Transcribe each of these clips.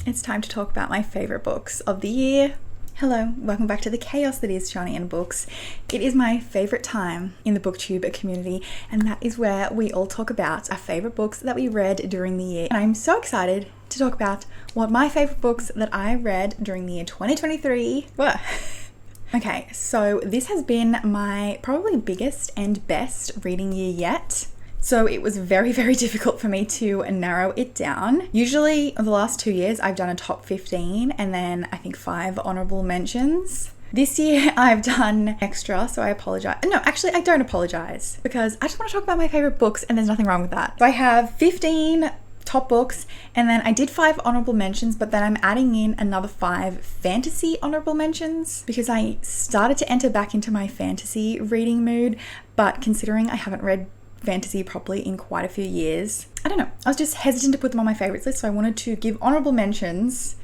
It's time to talk about my favourite books of the year. Hello, welcome back to the chaos that is Shani and books. It is my favourite time in the booktube community, and that is where we all talk about our favourite books that we read during the year. And I'm so excited to talk about what my favourite books that I read during the year 2023 were. Okay, so this has been my probably biggest and best reading year yet. So it was very, very difficult for me to narrow it down. Usually the last 2 years I've done a top 15 and then I think 5 honourable mentions. This year I've done extra, so I apologize. No, actually I don't apologize because I just want to talk about my favourite books and there's nothing wrong with that. So I have 15 top books and then I did 5 honourable mentions, but then I'm adding in another 5 fantasy honourable mentions because I started to enter back into my fantasy reading mood, but considering I haven't read fantasy properly in quite a few years, I don't know, I was just hesitant to put them on my favorites list, so I wanted to give honorable mentions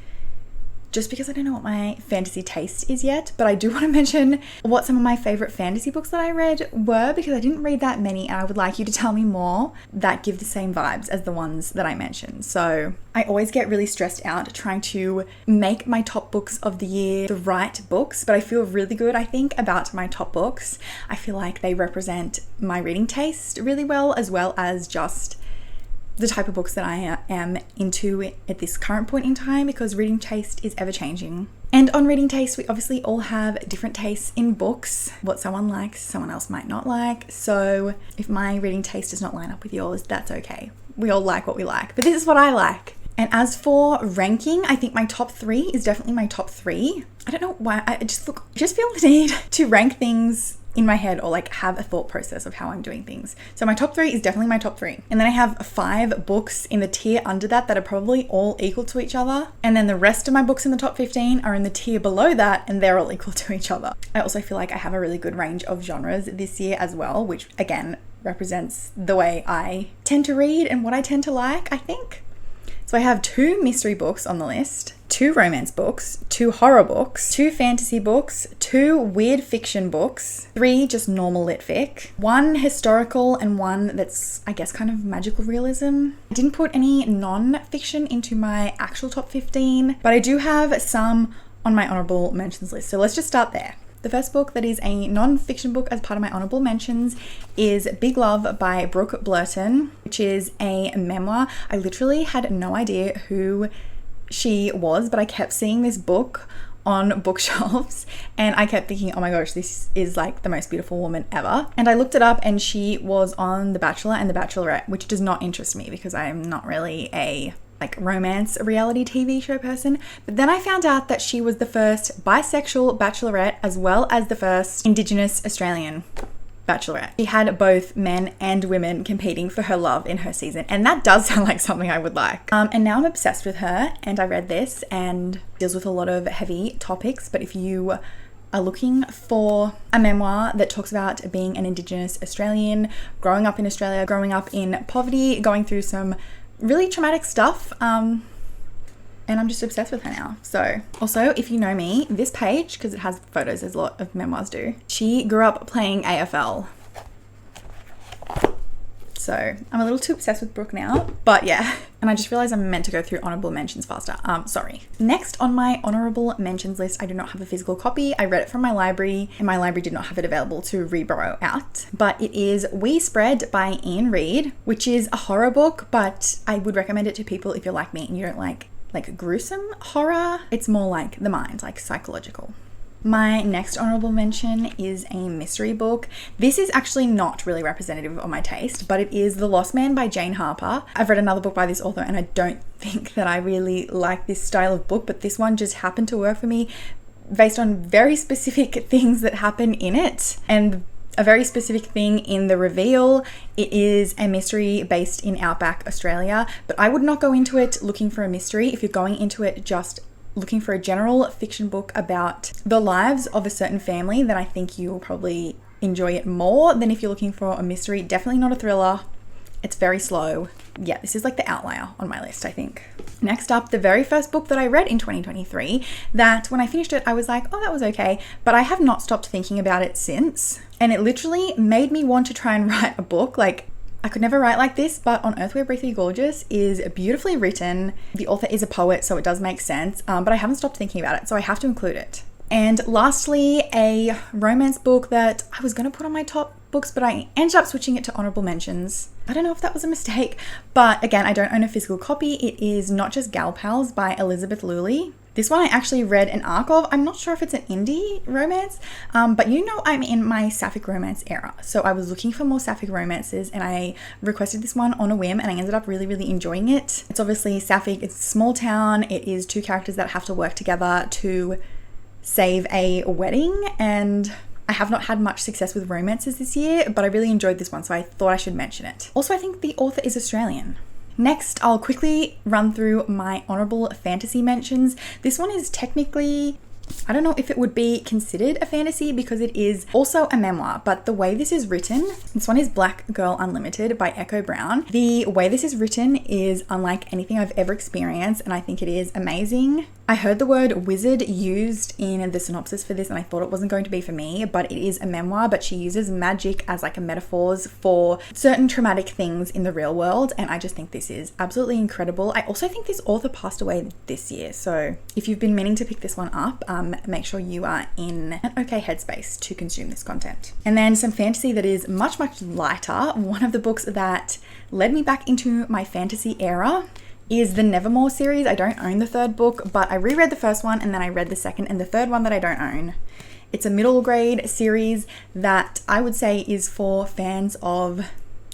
just because I don't know what my fantasy taste is yet. But I do want to mention what some of my favorite fantasy books that I read were, because I didn't read that many and I would like you to tell me more that give the same vibes as the ones that I mentioned. So I always get really stressed out trying to make my top books of the year the right books, but I feel really good, I think, about my top books. I feel like they represent my reading taste really well as just the type of books that I am into at this current point in time, because reading taste is ever changing. And on reading taste, we obviously all have different tastes in books. What someone likes, someone else might not like. So if my reading taste does not line up with yours, that's okay. We all like what we like, but this is what I like. And as for ranking, I think my top 3 is definitely my top 3. I don't know why, I just feel the need to rank things in my head or like have a thought process of how I'm doing things. So my top 3 is definitely my top 3. And then I have 5 books in the tier under that are probably all equal to each other. And then the rest of my books in the top 15 are in the tier below that and they're all equal to each other. I also feel like I have a really good range of genres this year as well, which again represents the way I tend to read and what I tend to like, I think. So I have 2 mystery books on the list, 2 romance books, 2 horror books, 2 fantasy books, 2 weird fiction books, 3 just normal lit fic, 1 historical and 1 that's, I guess, kind of magical realism. I didn't put any non-fiction into my actual top 15, but I do have some on my honourable mentions list. So let's just start there. The first book that is a non-fiction book as part of my honourable mentions is Big Love by Brooke Blurton, which is a memoir. I literally had no idea who she was, but I kept seeing this book on bookshelves and I kept thinking, oh my gosh, this is like the most beautiful woman ever. And I looked it up and she was on The Bachelor and The Bachelorette, which does not interest me because I am not really a romance reality TV show person. But then I found out that she was the first bisexual bachelorette as well as the first Indigenous Australian bachelorette. She had both men and women competing for her love in her season, and that does sound like something I would like. And now I'm obsessed with her, and I read this and deals with a lot of heavy topics, but if you are looking for a memoir that talks about being an Indigenous Australian, growing up in Australia, growing up in poverty, going through some really traumatic stuff, and I'm just obsessed with her now. So also, if you know me, this page, because it has photos as a lot of memoirs do, she grew up playing AFL. So I'm a little too obsessed with Brooke now, but yeah. And I just realized I'm meant to go through honorable mentions faster. Sorry. Next on my honorable mentions list, I do not have a physical copy. I read it from my library and my library did not have it available to reborrow out, but it is We Spread by Ian Reid, which is a horror book, but I would recommend it to people if you're like me and you don't like gruesome horror. It's more like the mind, like psychological. My next honorable mention is a mystery book. This is actually not really representative of my taste, but it is The Lost Man by Jane Harper. I've read another book by this author and I don't think that I really like this style of book, but this one just happened to work for me based on very specific things that happen in it and a very specific thing in the reveal. It is a mystery based in outback Australia, but I would not go into it looking for a mystery. If you're going into it just looking for a general fiction book about the lives of a certain family, then I think you'll probably enjoy it more than if you're looking for a mystery. Definitely not a thriller. It's very slow. Yeah, this is like the outlier on my list, I think. Next up, the very first book that I read in 2023 that when I finished it, I was like, oh, that was okay. But I have not stopped thinking about it since. And it literally made me want to try and write a book. Like, I could never write like this, but On Earth We're Briefly Gorgeous is beautifully written. The author is a poet, so it does make sense, but I haven't stopped thinking about it, so I have to include it. And lastly, a romance book that I was going to put on my top books, but I ended up switching it to honourable mentions. I don't know if that was a mistake, but again, I don't own a physical copy. It is Not Just Gal Pals by Elizabeth Lully. This one I actually read an arc of. I'm not sure if it's an indie romance, but you know I'm in my sapphic romance era. So I was looking for more sapphic romances and I requested this one on a whim and I ended up really, really enjoying it. It's obviously sapphic, it's a small town, it is two characters that have to work together to save a wedding, and I have not had much success with romances this year, but I really enjoyed this one, so I thought I should mention it. Also, I think the author is Australian. Next, I'll quickly run through my honourable fantasy mentions. This one is technically, I don't know if it would be considered a fantasy because it is also a memoir, but the way this is written, this one is Black Girl Unlimited by Echo Brown. The way this is written is unlike anything I've ever experienced, and I think it is amazing. I heard the word wizard used in the synopsis for this and I thought it wasn't going to be for me, but it is a memoir, but she uses magic as like a metaphors for certain traumatic things in the real world, and I just think this is absolutely incredible. I also think this author passed away this year, so if you've been meaning to pick this one up, make sure you are in an okay headspace to consume this content. And then some fantasy that is much, much lighter. One of the books that led me back into my fantasy era is the Nevermore series. I don't own the third book, but I reread the first one and then I read the second and the third one that I don't own. It's a middle grade series that I would say is for fans of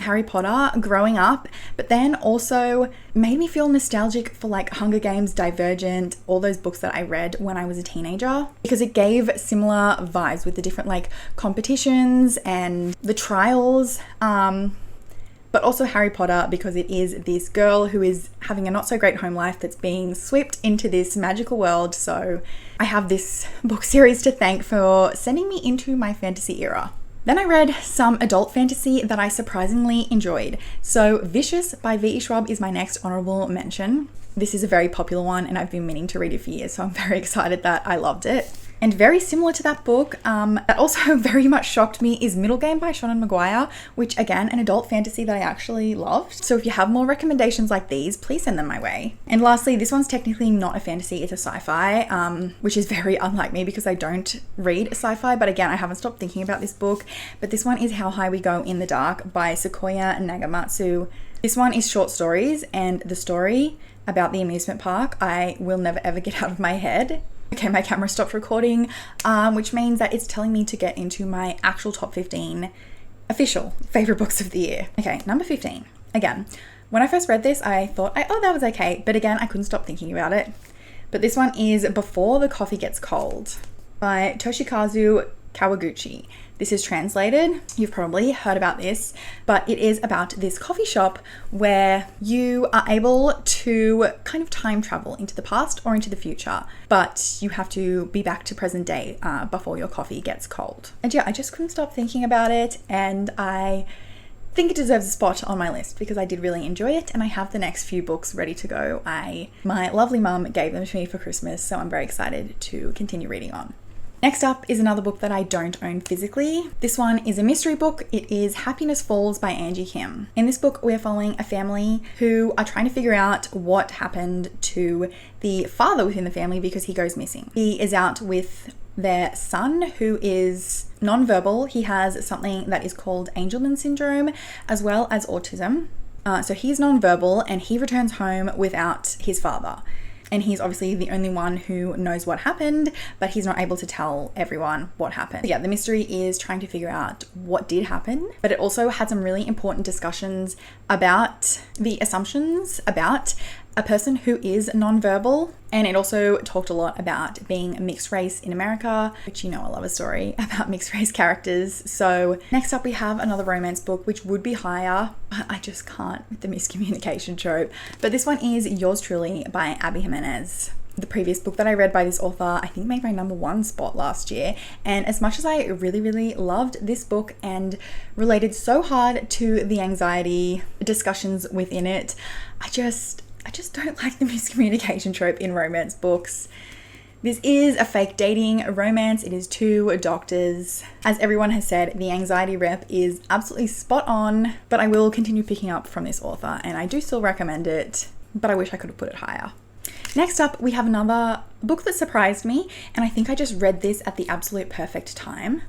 Harry Potter growing up, but then also made me feel nostalgic for like Hunger Games, Divergent, all those books that I read when I was a teenager, because it gave similar vibes with the different like competitions and the trials. But also Harry Potter because it is this girl who is having a not so great home life that's being swept into this magical world. So I have this book series to thank for sending me into my fantasy era. Then I read some adult fantasy that I surprisingly enjoyed. So Vicious by V.E. Schwab is my next honourable mention. This is a very popular one and I've been meaning to read it for years, so I'm very excited that I loved it. And very similar to that book, that also very much shocked me, is Middle Game by Seanan McGuire, which again, an adult fantasy that I actually loved. So if you have more recommendations like these, please send them my way. And lastly, this one's technically not a fantasy, it's a sci-fi, which is very unlike me because I don't read sci-fi, but again, I haven't stopped thinking about this book. But this one is How High We Go in the Dark by Sequoia Nagamatsu. This one is short stories, and the story about the amusement park I will never ever get out of my head. Okay, my camera stopped recording, which means that it's telling me to get into my actual top 15 official favorite books of the year. Okay, number 15. Again, when I first read this, I thought, oh, that was okay. But again, I couldn't stop thinking about it. But this one is Before the Coffee Gets Cold by Toshikazu Kawaguchi. This is translated. You've probably heard about this, but it is about this coffee shop where you are able to kind of time travel into the past or into the future, but you have to be back to present day before your coffee gets cold. And yeah, I just couldn't stop thinking about it, and I think it deserves a spot on my list because I did really enjoy it, and I have the next few books ready to go. My lovely mum gave them to me for Christmas, so I'm very excited to continue reading on. Next up is another book that I don't own physically. This one is a mystery book. It is Happiness Falls by Angie Kim. In this book, we're following a family who are trying to figure out what happened to the father within the family because he goes missing. He is out with their son, who is non-verbal. He has something that is called Angelman syndrome, as well as autism. So he's non-verbal and he returns home without his father. And he's obviously the only one who knows what happened, but he's not able to tell everyone what happened. So yeah, the mystery is trying to figure out what did happen, but it also had some really important discussions about the assumptions about a person who is nonverbal. And it also talked a lot about being mixed race in America, which, you know, I love a story about mixed race characters. So next up we have another romance book, which would be higher, but I just can't with the miscommunication trope. But this one is Yours Truly by Abby Jimenez. The previous book that I read by this author, I think made my #1 spot last year. And as much as I really, really loved this book and related so hard to the anxiety discussions within it, I just don't like the miscommunication trope in romance books. This is a fake dating romance. It is two doctors. As everyone has said, the anxiety rep is absolutely spot on, but I will continue picking up from this author and I do still recommend it, but I wish I could have put it higher. Next up, we have another book that surprised me, and I think I just read this at the absolute perfect time.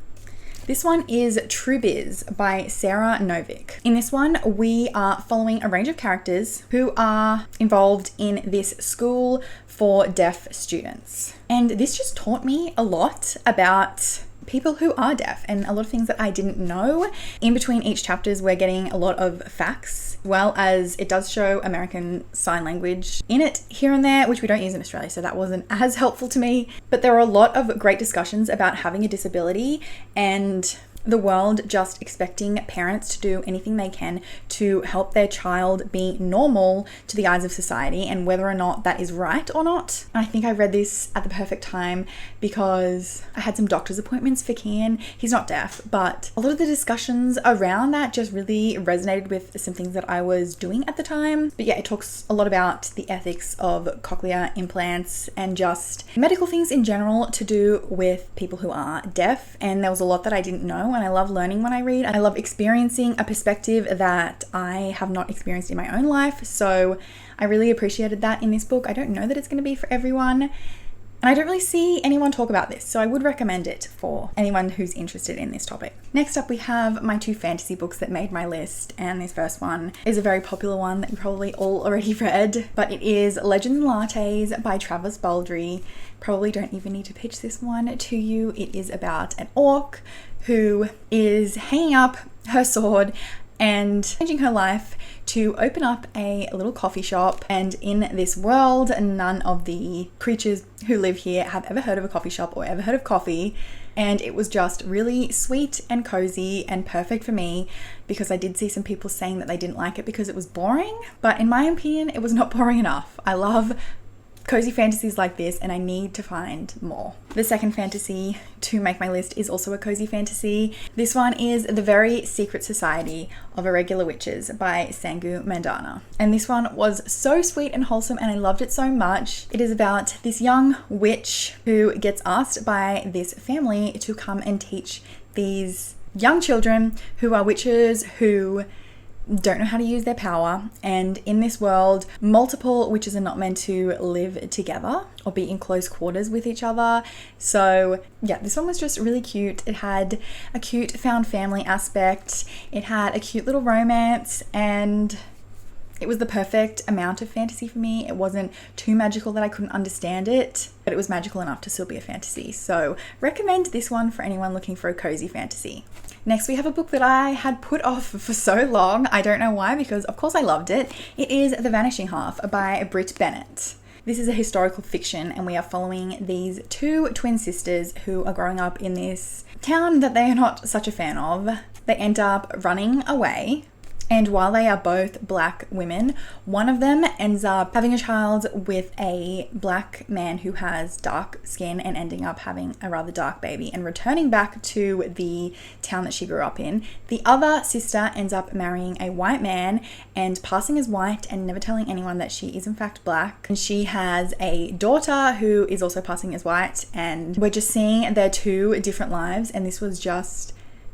This one is True Biz by Sarah Novick. In this one, we are following a range of characters who are involved in this school for deaf students. And this just taught me a lot about people who are deaf and a lot of things that I didn't know. In between each chapters, we're getting a lot of facts, as well as it does show American Sign Language in it here and there, which we don't use in Australia, so that wasn't as helpful to me. But there are a lot of great discussions about having a disability and the world just expecting parents to do anything they can to help their child be normal to the eyes of society, and whether or not that is right or not. And I think I read this at the perfect time because I had some doctor's appointments for Kian. He's not deaf, but a lot of the discussions around that just really resonated with some things that I was doing at the time. But yeah, it talks a lot about the ethics of cochlear implants and just medical things in general to do with people who are deaf. And there was a lot that I didn't know, and I love learning when I read. I love experiencing a perspective that I have not experienced in my own life, so I really appreciated that in this book. I don't know that it's going to be for everyone, and I don't really see anyone talk about this, so I would recommend it for anyone who's interested in this topic. Next up, we have my two fantasy books that made my list, and this first one is a very popular one that you probably all already read, but it is Legends and Lattes by Travis Baldree. Probably don't even need to pitch this one to you. It is about an orc who is hanging up her sword and changing her life to open up a little coffee shop. And in this world, none of the creatures who live here have ever heard of a coffee shop or ever heard of coffee. And it was just really sweet and cozy and perfect for me, because I did see some people saying that they didn't like it because it was boring. But in my opinion, it was not boring enough. I love cozy fantasies like this, and I need to find more. The second fantasy to make my list is also a cozy fantasy. This one is The Very Secret Society of Irregular Witches by Sangu Mandana. And this one was so sweet and wholesome, and I loved it so much. It is about this young witch who gets asked by this family to come and teach these young children who are witches who don't know how to use their power. And in this world, multiple witches are not meant to live together or be in close quarters with each other. So yeah, this one was just really cute. It had a cute found family aspect. It had a cute little romance, and it was the perfect amount of fantasy for me. It wasn't too magical that I couldn't understand it, but it was magical enough to still be a fantasy. So recommend this one for anyone looking for a cozy fantasy. Next, we have a book that I had put off for so long. I don't know why, because of course I loved it. It is The Vanishing Half by Brit Bennett. This is a historical fiction, and we are following these two twin sisters who are growing up in this town that they are not such a fan of. They end up running away, and while they are both black women, one of them ends up having a child with a black man who has dark skin and ending up having a rather dark baby and returning back to the town that she grew up in. The other sister ends up marrying a white man and passing as white and never telling anyone that she is in fact black. And she has a daughter who is also passing as white, and we're just seeing their two different lives, and this was just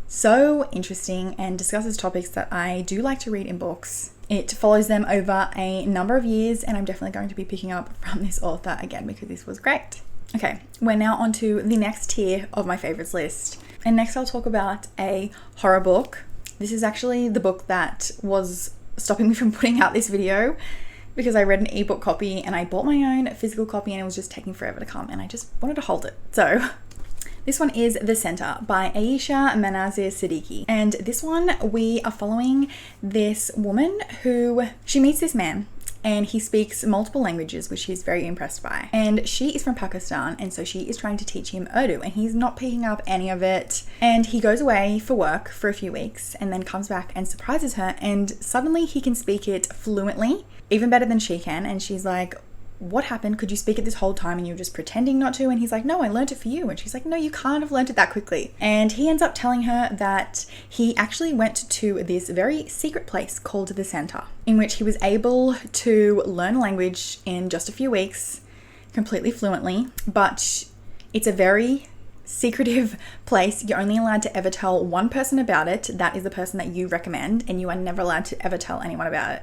so interesting and discusses topics that I do like to read in books. It follows them over a number of years, and I'm definitely going to be picking up from this author again because this was great. Okay, we're now on to the next tier of my favorites list. And next I'll talk about a horror book. This is actually the book that was stopping me from putting out this video, because I read an ebook copy and I bought my own physical copy and it was just taking forever to come, and I just wanted to hold it. So this one is The Center by Aisha Manazir Siddiqui. And this one, we are following this woman who, she meets this man and he speaks multiple languages, which she's very impressed by. And she is from Pakistan, and so she is trying to teach him Urdu, and he's not picking up any of it. And he goes away for work for a few weeks and then comes back and surprises her, and suddenly he can speak it fluently, even better than she can. And she's like, what happened? Could you speak it this whole time and you were just pretending not to? And he's like, no, I learned it for you. And she's like, no, you can't have learned it that quickly. And he ends up telling her that he actually went to this very secret place called the Center, in which he was able to learn a language in just a few weeks, completely fluently, but it's a very secretive place. You're only allowed to ever tell one person about it. That is the person that you recommend, and you are never allowed to ever tell anyone about it.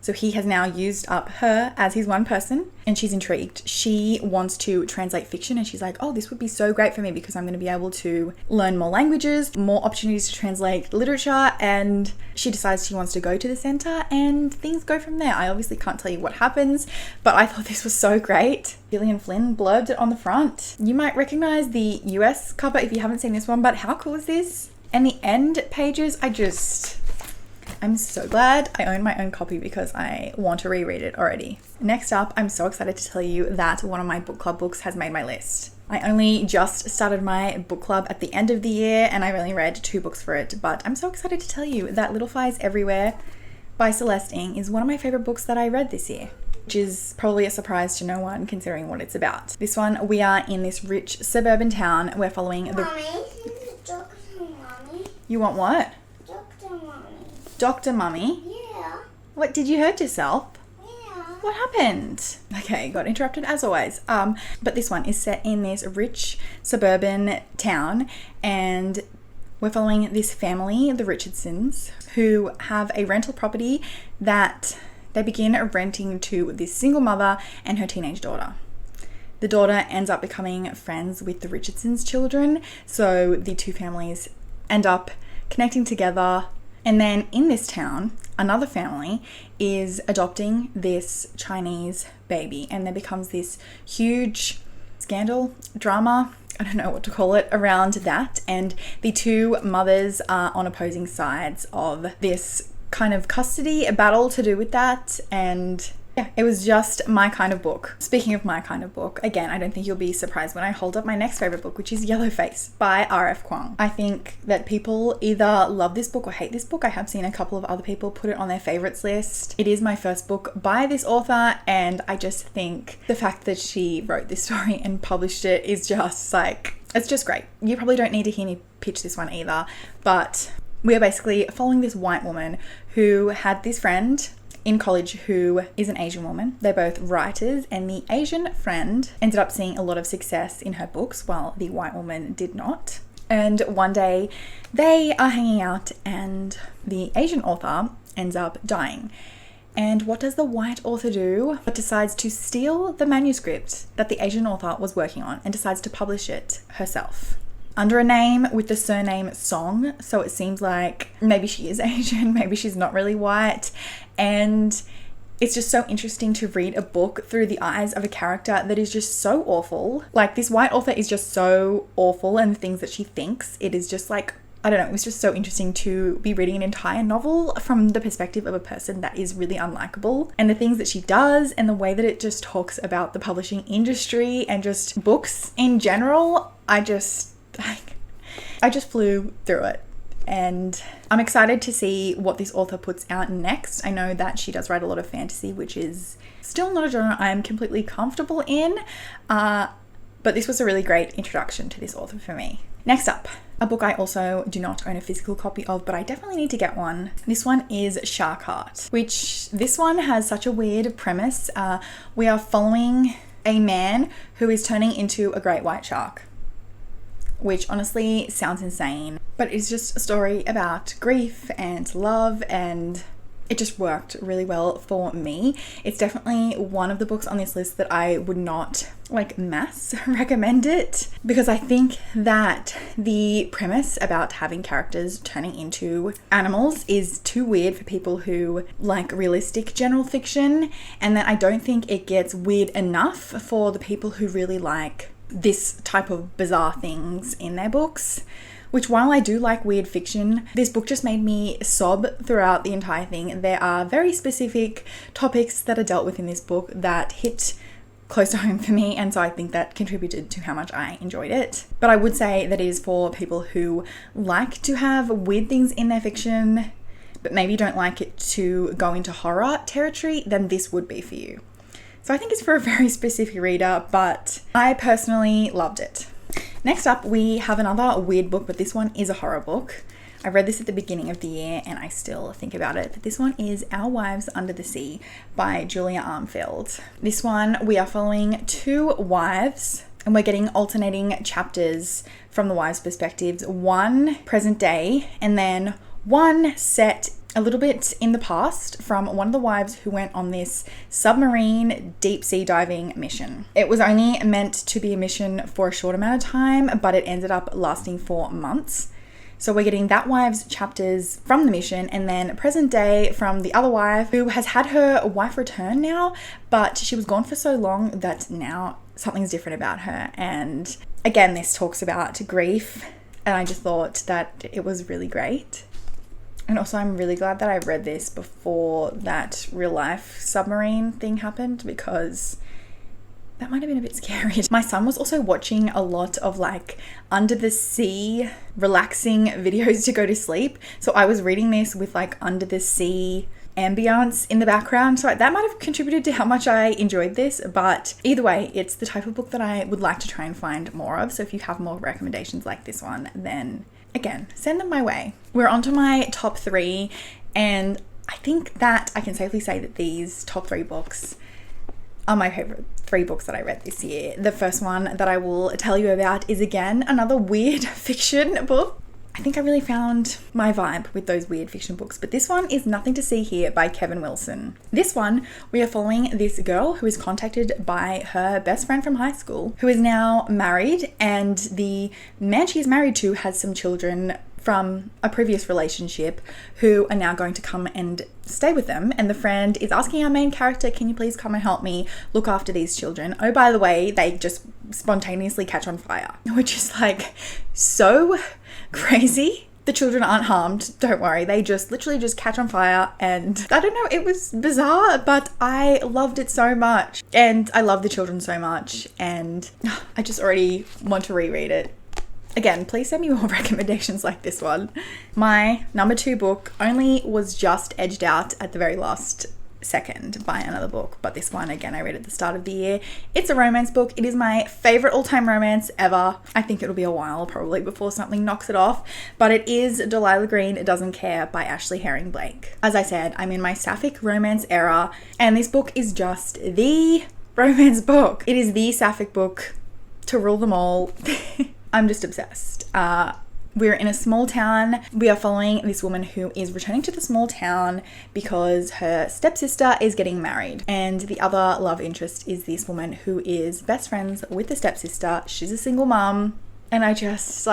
So he has now used up her as his one person, and she's intrigued. She wants to translate fiction, and she's like, oh, this would be so great for me because I'm going to be able to learn more languages, more opportunities to translate literature, and she decides she wants to go to the center, and things go from there. I obviously can't tell you what happens, but I thought this was so great. Gillian Flynn blurbed it on the front. You might recognize the US cover if you haven't seen this one, but how cool is this? And the end pages, I'm so glad I own my own copy because I want to reread it already. Next up, I'm so excited to tell you that one of my book club books has made my list. I only just started my book club at the end of the year and I only read 2 books for it, but I'm so excited to tell you that Little Fires Everywhere by Celeste Ng is one of my favorite books that I read this year, which is probably a surprise to no one considering what it's about. This one, we are in this rich suburban town. We're following the... Mommy, Dr. Mommy. You want what? Dr. Mummy? Yeah. What, did you hurt yourself? Yeah. What happened? Okay, got interrupted as always. But this one is set in this rich suburban town, and we're following this family, the Richardsons, who have a rental property that they begin renting to this single mother and her teenage daughter. The daughter ends up becoming friends with the Richardsons' children, so the two families end up connecting together. And then in this town, another family is adopting this Chinese baby, and there becomes this huge scandal, drama, I don't know what to call it, around that. And the two mothers are on opposing sides of this kind of custody battle to do with that. And yeah, it was just my kind of book. Speaking of my kind of book, again, I don't think you'll be surprised when I hold up my next favorite book, which is Yellowface by R.F. Kuang. I think that people either love this book or hate this book. I have seen a couple of other people put it on their favorites list. It is my first book by this author, and I just think the fact that she wrote this story and published it is just like, it's just great. You probably don't need to hear me pitch this one either, but we are basically following this white woman who had this friend in college who is an Asian woman. They're both writers, and the Asian friend ended up seeing a lot of success in her books while the white woman did not. And one day they are hanging out and the Asian author ends up dying. And what does the white author do? But decides to steal the manuscript that the Asian author was working on and decides to publish it herself under a name with the surname Song. So it seems like maybe she is Asian, maybe she's not really white. And it's just so interesting to read a book through the eyes of a character that is just so awful. Like, this white author is just so awful, and the things that she thinks, it is just like, I don't know, it was just so interesting to be reading an entire novel from the perspective of a person that is really unlikable. And the things that she does and the way that it just talks about the publishing industry and just books in general, I just flew through it. And I'm excited to see what this author puts out next. I know that she does write a lot of fantasy, which is still not a genre I'm completely comfortable in, but this was a really great introduction to this author for me. Next up, a book I also do not own a physical copy of, but I definitely need to get one. This one is Shark Heart, which this one has such a weird premise. We are following a man who is turning into a great white shark, which honestly sounds insane, but it's just a story about grief and love, and it just worked really well for me. It's definitely one of the books on this list that I would not mass recommend it, because I think that the premise about having characters turning into animals is too weird for people who like realistic general fiction, and that I don't think it gets weird enough for the people who really like this type of bizarre things in their books. Which, while I do like weird fiction, this book just made me sob throughout the entire thing. There are very specific topics that are dealt with in this book that hit close to home for me, and so I think that contributed to how much I enjoyed it. But I would say that it is for people who like to have weird things in their fiction, but maybe don't like it to go into horror territory, then this would be for you. So I think it's for a very specific reader, but I personally loved it. Next up, we have another weird book, but this one is a horror book. I read this at the beginning of the year and I still think about it. But this one is Our Wives Under the Sea by Julia Armfield. This one, we are following two wives and we're getting alternating chapters from the wives' perspectives. One present day and then one set a little bit in the past from one of the wives who went on this submarine deep sea diving mission. It was only meant to be a mission for a short amount of time, but it ended up lasting for months. So we're getting that wife's chapters from the mission and then present day from the other wife who has had her wife return now, but she was gone for so long that now something's different about her. And again, this talks about grief, and I just thought that it was really great. And also I'm really glad that I read this before that real life submarine thing happened, because that might have been a bit scary. My son was also watching a lot of like under the sea relaxing videos to go to sleep. So I was reading this with like under the sea ambience in the background. So that might have contributed to how much I enjoyed this. But either way, it's the type of book that I would like to try and find more of. So if you have more recommendations like this one, then again, send them my way. We're on to my top 3, and I think that I can safely say that these top 3 books are my favorite 3 books that I read this year. The first one that I will tell you about is again another weird fiction book. I think I really found my vibe with those weird fiction books, but this one is Nothing to See Here by Kevin Wilson. This one, we are following this girl who is contacted by her best friend from high school, who is now married, and the man she is married to has some children from a previous relationship who are now going to come and stay with them. And the friend is asking our main character, can you please come and help me look after these children? Oh, by the way, they just spontaneously catch on fire, which is like so crazy. The children aren't harmed, don't worry. They just literally just catch on fire, and I don't know, it was bizarre, but I loved it so much. And I love the children so much, and I just already want to reread it. Again, please send me more recommendations like this one. My number 2 book only was just edged out at the very last second by another book, but this one, again, I read at the start of the year. It's a romance book. It is my favorite all-time romance ever. I think it'll be a while probably before something knocks it off, but it is Delilah Green Doesn't Care by Ashley Herring Blake. As I said, I'm in my sapphic romance era, and this book is just the romance book. It is the sapphic book to rule them all. I'm just obsessed. We're in a small town. We are following this woman who is returning to the small town because her stepsister is getting married. And the other love interest is this woman who is best friends with the stepsister. She's a single mom. And I just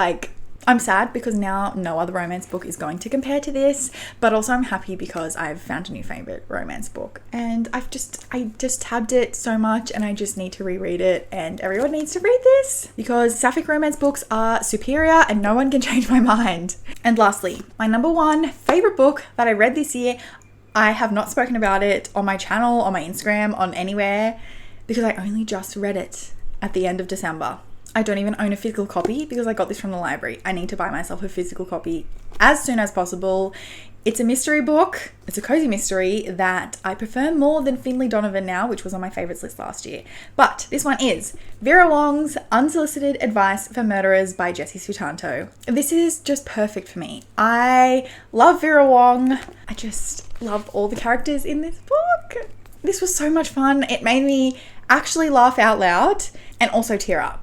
I'm sad because now no other romance book is going to compare to this, but also I'm happy because I've found a new favorite romance book, and I just tabbed it so much, and I just need to reread it, and everyone needs to read this because sapphic romance books are superior and no one can change my mind. And lastly, my number 1 favorite book that I read this year, I have not spoken about it on my channel, on my Instagram, on anywhere, because I only just read it at the end of December. I don't even own a physical copy because I got this from the library. I need to buy myself a physical copy as soon as possible. It's a mystery book. It's a cozy mystery that I prefer more than Finley Donovan now, which was on my favorites list last year. But this one is Vera Wong's Unsolicited Advice for Murderers by Jessie Sutanto. This is just perfect for me. I love Vera Wong. I just love all the characters in this book. This was so much fun. It made me actually laugh out loud and also tear up.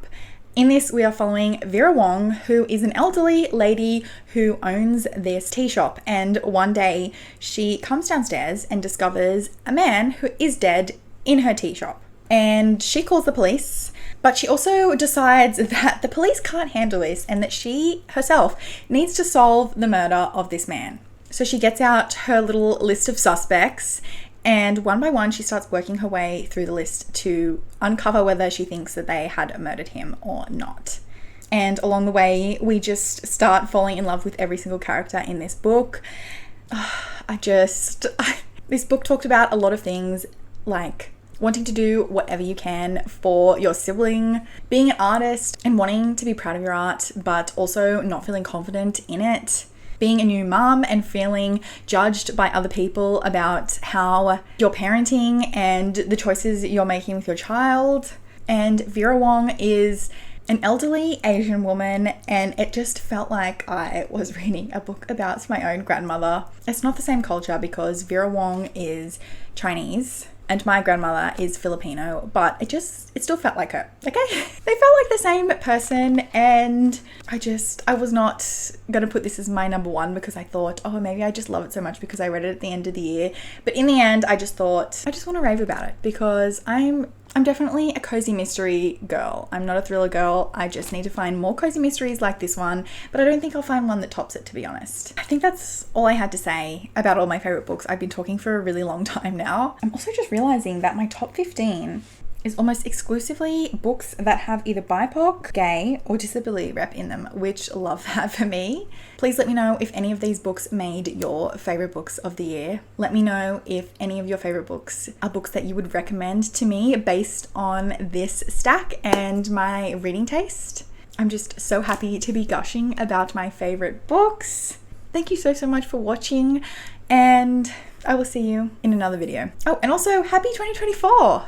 In this, we are following Vera Wong, who is an elderly lady who owns this tea shop. And one day she comes downstairs and discovers a man who is dead in her tea shop. And she calls the police, but she also decides that the police can't handle this and that she herself needs to solve the murder of this man. So she gets out her little list of suspects, and one by one, she starts working her way through the list to uncover whether she thinks that they had murdered him or not. And along the way, we just start falling in love with every single character in this book. This book talked about a lot of things, like wanting to do whatever you can for your sibling, being an artist and wanting to be proud of your art, but also not feeling confident in it. Being a new mum and feeling judged by other people about how you're parenting and the choices you're making with your child. And Vera Wong is an elderly Asian woman, and it just felt like I was reading a book about my own grandmother. It's not the same culture because Vera Wong is Chinese and my grandmother is Filipino, but it still felt like her, okay? They felt like the same person, and I was not gonna put this as my number one because I thought, oh, maybe I just love it so much because I read it at the end of the year. But in the end, I just thought, I just want to rave about it because I'm definitely a cozy mystery girl. I'm not a thriller girl. I just need to find more cozy mysteries like this one, but I don't think I'll find one that tops it, to be honest. I think that's all I had to say about all my favorite books. I've been talking for a really long time now. I'm also just realizing that my top 15 is almost exclusively books that have either BIPOC, gay, or disability rep in them, which love that for me. Please let me know if any of these books made your favorite books of the year. Let me know if any of your favorite books are books that you would recommend to me based on this stack and my reading taste. I'm just so happy to be gushing about my favorite books. Thank you so much for watching, and I will see you in another video. Oh, and also happy 2024!